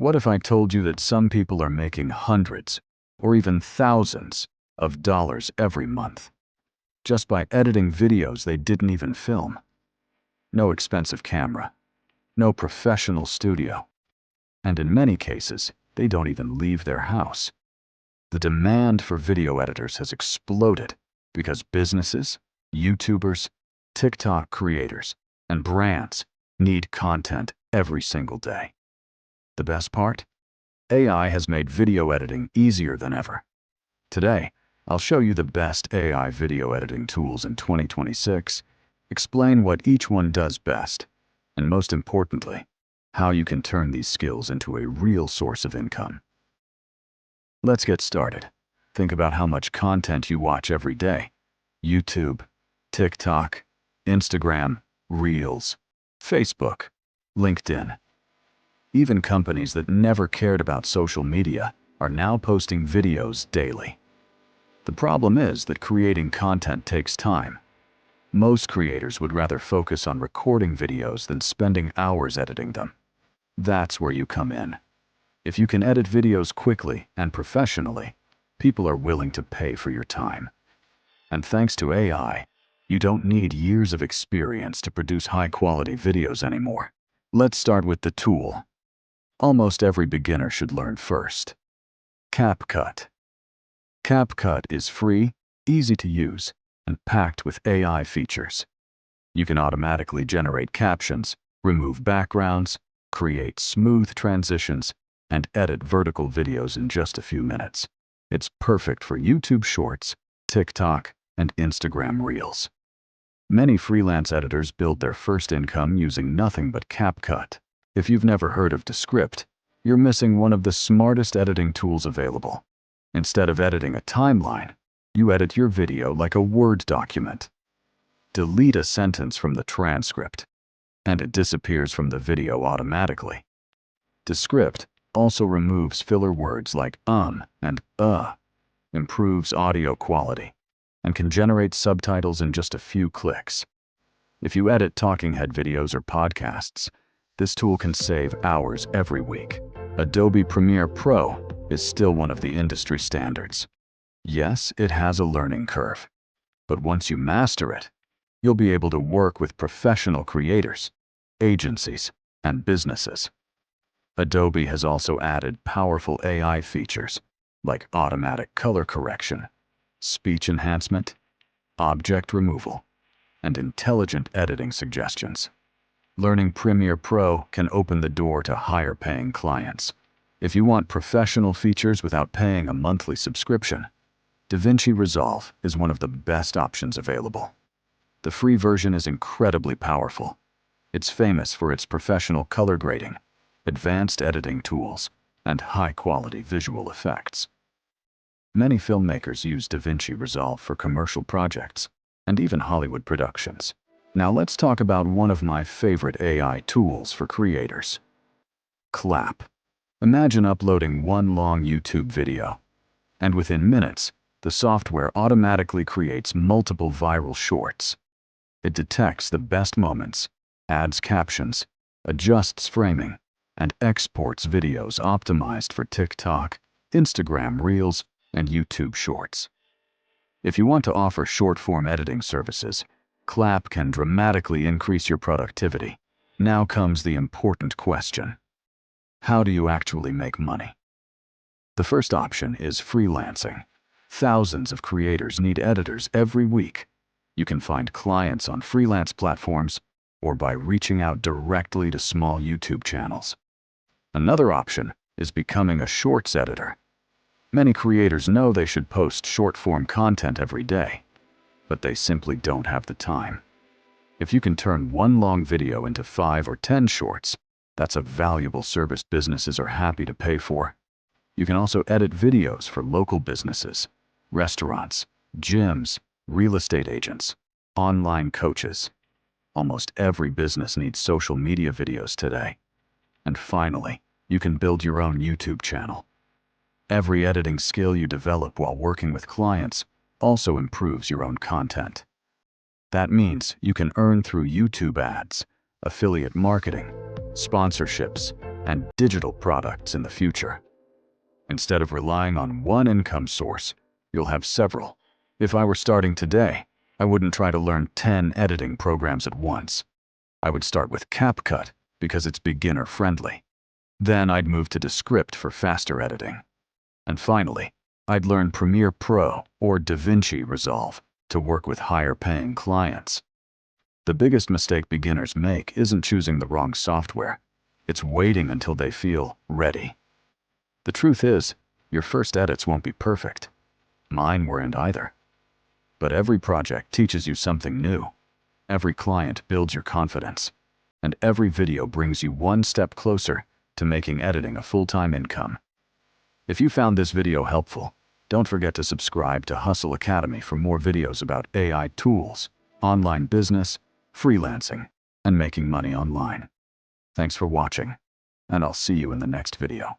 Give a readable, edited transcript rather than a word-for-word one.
What if I told you that some people are making hundreds or even thousands of dollars every month just by editing videos they didn't even film? No expensive camera, no professional studio, and in many cases, they don't even leave their house. The demand for video editors has exploded because businesses, YouTubers, TikTok creators, and brands need content every single day. The best part? AI has made video editing easier than ever. Today, I'll show you the best AI video editing tools in 2026, explain what each one does best, and most importantly, how you can turn these skills into a real source of income. Let's get started. Think about how much content you watch every day. YouTube, TikTok, Instagram, Reels, Facebook, LinkedIn. Even companies that never cared about social media are now posting videos daily. The problem is that creating content takes time. Most creators would rather focus on recording videos than spending hours editing them. That's where you come in. If you can edit videos quickly and professionally, people are willing to pay for your time. And thanks to AI, you don't need years of experience to produce high-quality videos anymore. Let's start with the tool almost every beginner should learn first. CapCut. CapCut is free, easy to use, and packed with AI features. You can automatically generate captions, remove backgrounds, create smooth transitions, and edit vertical videos in just a few minutes. It's perfect for YouTube Shorts, TikTok, and Instagram Reels. Many freelance editors build their first income using nothing but CapCut. If you've never heard of Descript, you're missing one of the smartest editing tools available. Instead of editing a timeline, you edit your video like a Word document. Delete a sentence from the transcript, and it disappears from the video automatically. Descript also removes filler words like and improves audio quality, and can generate subtitles in just a few clicks. If you edit talking head videos or podcasts, this tool can save hours every week. Adobe Premiere Pro is still one of the industry standards. Yes, it has a learning curve, but once you master it, you'll be able to work with professional creators, agencies, and businesses. Adobe has also added powerful AI features like automatic color correction, speech enhancement, object removal, and intelligent editing suggestions. Learning Premiere Pro can open the door to higher-paying clients. If you want professional features without paying a monthly subscription, DaVinci Resolve is one of the best options available. The free version is incredibly powerful. It's famous for its professional color grading, advanced editing tools, and high-quality visual effects. Many filmmakers use DaVinci Resolve for commercial projects and even Hollywood productions. Now let's talk about one of my favorite AI tools for creators. Clap. Imagine uploading one long YouTube video, and within minutes, the software automatically creates multiple viral shorts. It detects the best moments, adds captions, adjusts framing, and exports videos optimized for TikTok, Instagram Reels, and YouTube Shorts. If you want to offer short-form editing services, Clap can dramatically increase your productivity. Now comes the important question. How do you actually make money? The first option is freelancing. Thousands of creators need editors every week. You can find clients on freelance platforms or by reaching out directly to small YouTube channels. Another option is becoming a shorts editor. Many creators know they should post short-form content every day, but they simply don't have the time. If you can turn one long video into 5 or 10 shorts, that's a valuable service businesses are happy to pay for. You can also edit videos for local businesses, restaurants, gyms, real estate agents, online coaches. Almost every business needs social media videos today. And finally, you can build your own YouTube channel. Every editing skill you develop while working with clients also improves your own content. That means you can earn through YouTube ads, affiliate marketing, sponsorships, and digital products in the future. Instead of relying on one income source, you'll have several. If I were starting today, I wouldn't try to learn 10 editing programs at once. I would start with CapCut because it's beginner-friendly. Then I'd move to Descript for faster editing. And finally, I'd learn Premiere Pro or DaVinci Resolve to work with higher-paying clients. The biggest mistake beginners make isn't choosing the wrong software. It's waiting until they feel ready. The truth is, your first edits won't be perfect. Mine weren't either. But every project teaches you something new. Every client builds your confidence. And every video brings you one step closer to making editing a full-time income. If you found this video helpful, don't forget to subscribe to Hustle Academy for more videos about AI tools, online business, freelancing, and making money online. Thanks for watching, and I'll see you in the next video.